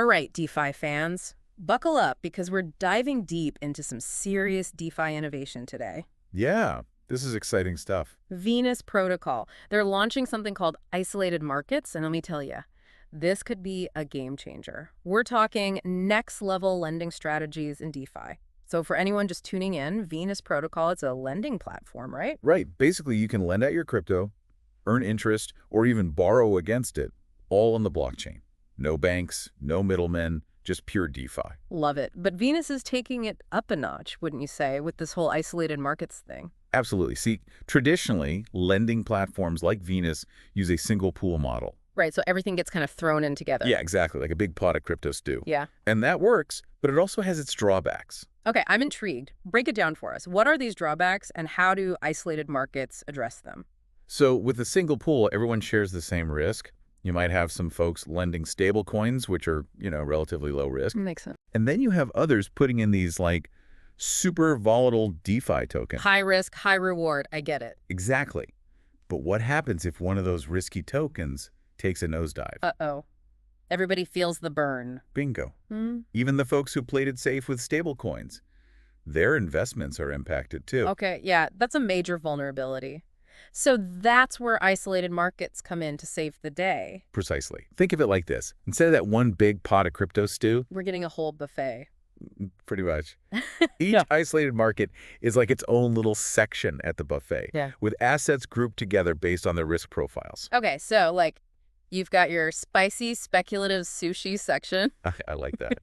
All right, DeFi fans, buckle up because we're diving deep into some serious DeFi innovation today. Yeah, this is exciting stuff. Venus Protocol. They're launching something called isolated markets, and let me tell you, this could be a game changer. We're talking next level lending strategies in DeFi. So for anyone just tuning in, Venus Protocol, it's a lending platform, right? Right. Basically, you can lend out your crypto, earn interest, or even borrow against it, all on the blockchain. No banks, no middlemen, just pure DeFi. Love it. But Venus is taking it up a notch, wouldn't you say, with this whole isolated markets thing? Absolutely. See, traditionally, lending platforms like Venus use a single pool model. Right, so everything gets kind of thrown in together. Yeah, exactly, like a big pot of crypto stew. Yeah. And that works, but it also has its drawbacks. Okay, I'm intrigued. Break it down for us. What are these drawbacks and how do isolated markets address them? So with a single pool, everyone shares the same risk. You might have some folks lending stable coins, which are, relatively low risk. Makes sense. And then you have others putting in these like super volatile DeFi tokens. High risk, high reward. I get it. Exactly. But what happens if one of those risky tokens takes a nosedive? Uh-oh. Everybody feels the burn. Bingo. Hmm? Even the folks who played it safe with stable coins, their investments are impacted too. Okay, yeah, that's a major vulnerability. So that's where isolated markets come in to save the day. Precisely. Think of it like this. Instead of that one big pot of crypto stew, We're getting a whole buffet. pretty much, each Yeah. isolated market is like its own little section at the buffet, Yeah. with assets grouped together based on their risk profiles. Okay, so you've got your spicy speculative sushi section. I like that.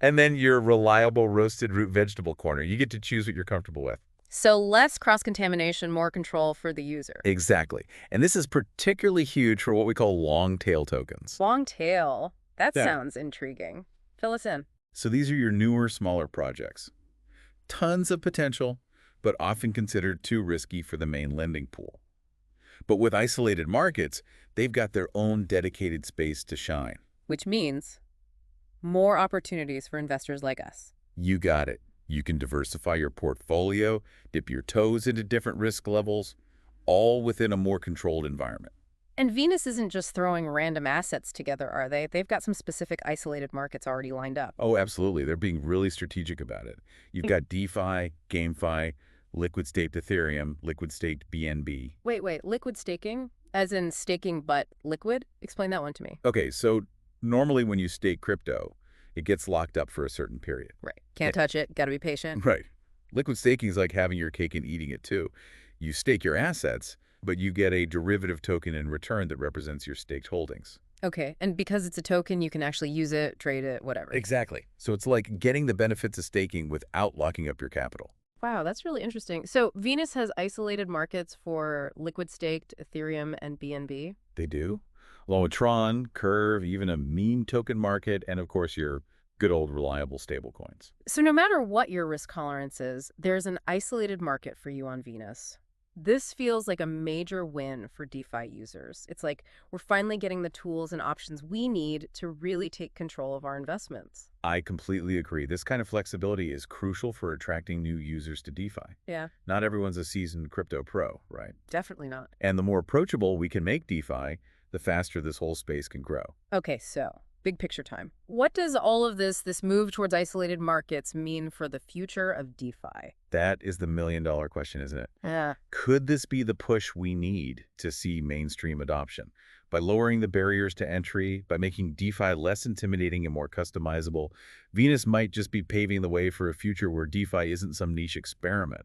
And then your reliable roasted root vegetable corner. You get to choose what you're comfortable with. So less cross-contamination, more control for the user. Exactly. And this is particularly huge for what we call long tail tokens. Long tail. That Yeah. sounds intriguing. Fill us in. So these are your newer, smaller projects. Tons of potential, but often considered too risky for the main lending pool. But with isolated markets, they've got their own dedicated space to shine. Which means more opportunities for investors like us. You got it. You can diversify your portfolio, dip your toes into different risk levels, all within a more controlled environment. And Venus isn't just throwing random assets together, are they? They've got some specific isolated markets already lined up. Oh, absolutely. They're being really strategic about it. You've got DeFi, GameFi, liquid staked Ethereum, liquid staked BNB. Wait, liquid staking? As in staking but liquid? Explain that one to me. Okay, so normally when you stake crypto, it gets locked up for a certain period. Right. Can't touch it, gotta be patient. Right. Liquid staking is like having your cake and eating it too. You stake your assets, but you get a derivative token in return that represents your staked holdings. Okay, and because it's a token, you can actually use it, trade it, whatever. Exactly. So it's like getting the benefits of staking without locking up your capital. Wow, that's really interesting. So Venus has isolated markets for liquid staked Ethereum and BNB. They do. Along with Tron, Curve, even a meme token market, and of course your good old reliable stablecoins. So no matter what your risk tolerance is, there's an isolated market for you on Venus. This feels like a major win for DeFi users. It's like we're finally getting the tools and options we need to really take control of our investments. I completely agree. This kind of flexibility is crucial for attracting new users to DeFi. Yeah, Not everyone's a seasoned crypto pro, right? definitely not. And the more approachable we can make DeFi, the faster this whole space can grow. Okay, so big picture time. What does all of this move towards isolated markets mean for the future of DeFi? That is the million-dollar question, isn't it? Yeah. Could this be the push we need to see mainstream adoption? By lowering the barriers to entry, by making DeFi less intimidating and more customizable, Venus might just be paving the way for a future where DeFi isn't some niche experiment.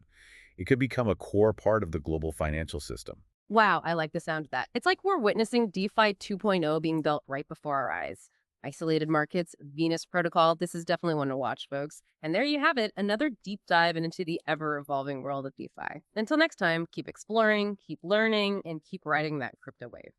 It could become a core part of the global financial system. Wow, I like the sound of that. It's like we're witnessing DeFi 2.0 being built right before our eyes. Isolated markets, Venus protocol, this is definitely one to watch, folks. And there you have it, another deep dive into the ever-evolving world of DeFi. Until next time, keep exploring, keep learning, and keep riding that crypto wave.